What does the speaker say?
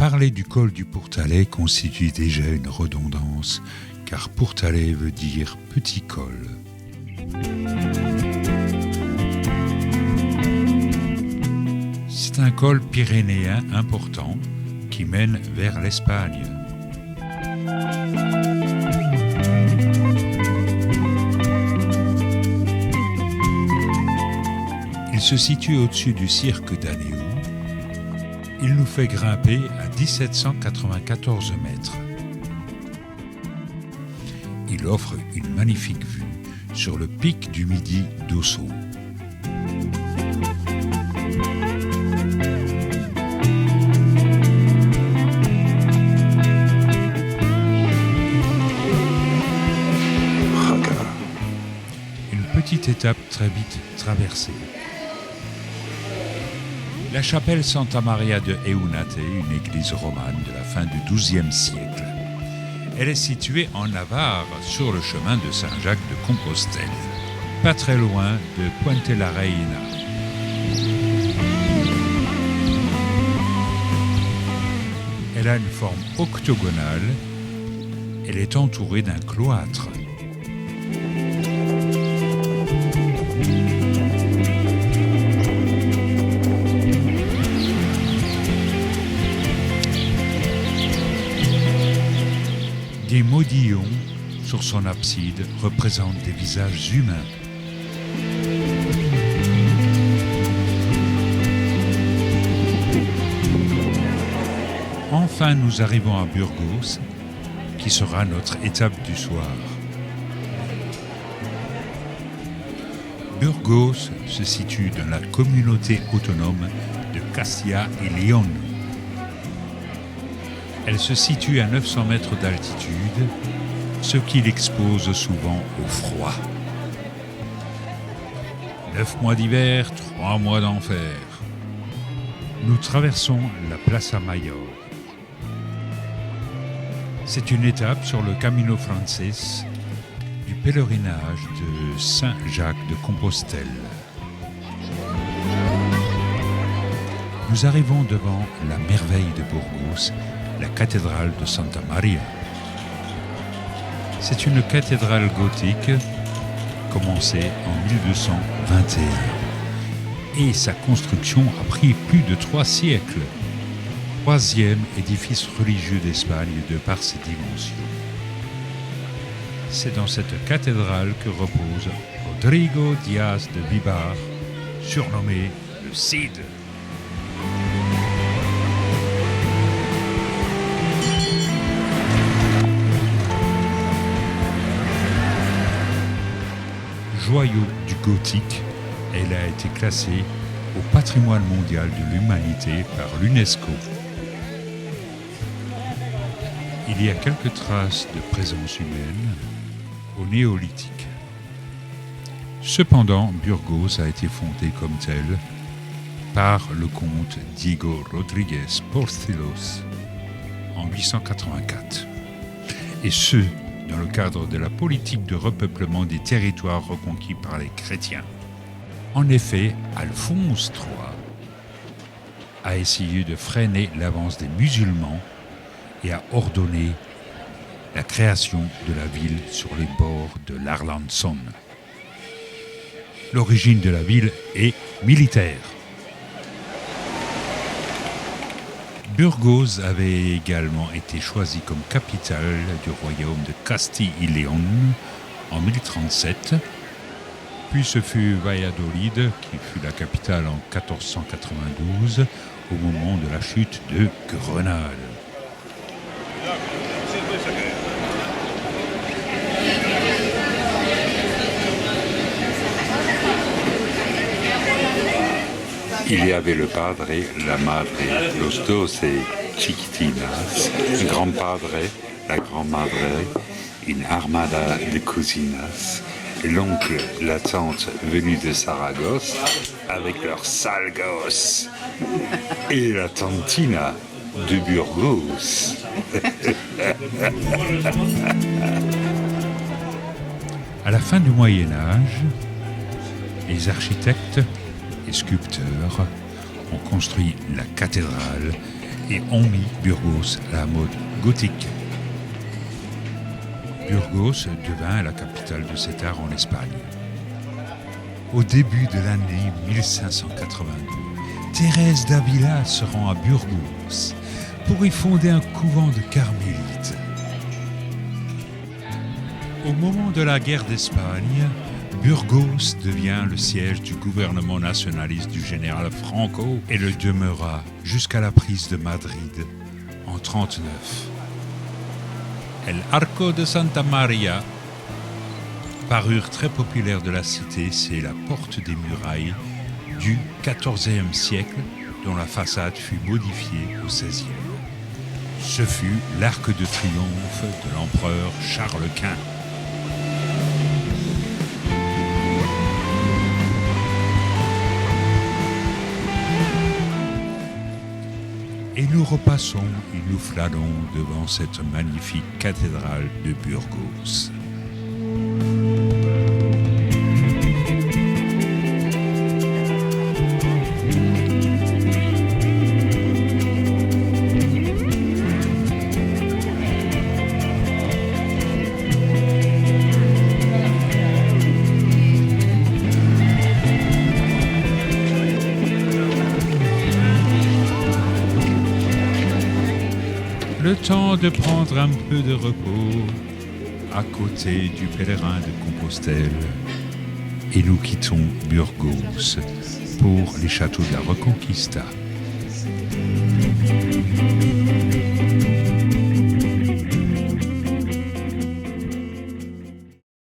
Parler du col du Pourtalais constitue déjà une redondance, car Pourtalais veut dire petit col. C'est un col pyrénéen important qui mène vers l'Espagne. Il se situe au-dessus du cirque d'Anéou. Il nous fait grimper à 1794 mètres. Il offre une magnifique vue sur le pic du Midi d'Ossau. Une petite étape très vite traversée. La chapelle Santa Maria de Eunate, une église romane de la fin du XIIe siècle. Elle est située en Navarre, sur le chemin de Saint-Jacques de Compostelle, pas très loin de Puente la Reina. Elle a une forme octogonale. Elle est entourée d'un cloître. Des modillons sur son abside représentent des visages humains. Enfin, nous arrivons à Burgos, qui sera notre étape du soir. Burgos se situe dans la communauté autonome de Castilla y León. Elle se situe à 900 mètres d'altitude, ce qui l'expose souvent au froid. 9 mois d'hiver, 3 mois d'enfer. Nous traversons la Plaza Mayor. C'est une étape sur le Camino Frances du pèlerinage de Saint-Jacques de Compostelle. Nous arrivons devant la merveille de Burgos, la cathédrale de Santa Maria. C'est une cathédrale gothique commencée en 1221 et sa construction a pris plus de 3 siècles. Troisième édifice religieux d'Espagne de par ses dimensions. C'est dans cette cathédrale que repose Rodrigo Díaz de Vivar, surnommé le Cid. Joyau du gothique, elle a été classée au patrimoine mondial de l'humanité par l'UNESCO. Il y a quelques traces de présence humaine au néolithique. Cependant, Burgos a été fondée comme telle par le comte Diego Rodríguez Portillos en 884. Et ce, dans le cadre de la politique de repeuplement des territoires reconquis par les chrétiens. En effet, Alphonse III a essayé de freiner l'avance des musulmans et a ordonné la création de la ville sur les bords de l'Arlançon. L'origine de la ville est militaire. Burgos avait également été choisi comme capitale du royaume de Castille y León en 1037, puis ce fut Valladolid qui fut la capitale en 1492 au moment de la chute de Grenade. Il y avait le padre, la madre, los doce chiquitinas, le grand padre, la grand-madre, une armada de cousinas, l'oncle, la tante venus de Saragosse avec leurs sales gosses, et la tantina de Burgos. À la fin du Moyen-Âge, les architectes et sculpteurs ont construit la cathédrale et ont mis Burgos à la mode gothique. Burgos devint la capitale de cet art en Espagne. Au début de l'année 1582, Thérèse d'Avila se rend à Burgos pour y fonder un couvent de carmélites. Au moment de la guerre d'Espagne, Burgos devient le siège du gouvernement nationaliste du général Franco et le demeura jusqu'à la prise de Madrid en 1939. El Arco de Santa Maria, parure très populaire de la cité, c'est la porte des murailles du XIVe siècle dont la façade fut modifiée au XVIe. Ce fut l'arc de triomphe de l'empereur Charles Quint. Et nous repassons et nous flânons devant cette magnifique cathédrale de Burgos. Le temps de prendre un peu de repos à côté du pèlerin de Compostelle et nous quittons Burgos pour les châteaux de la Reconquista.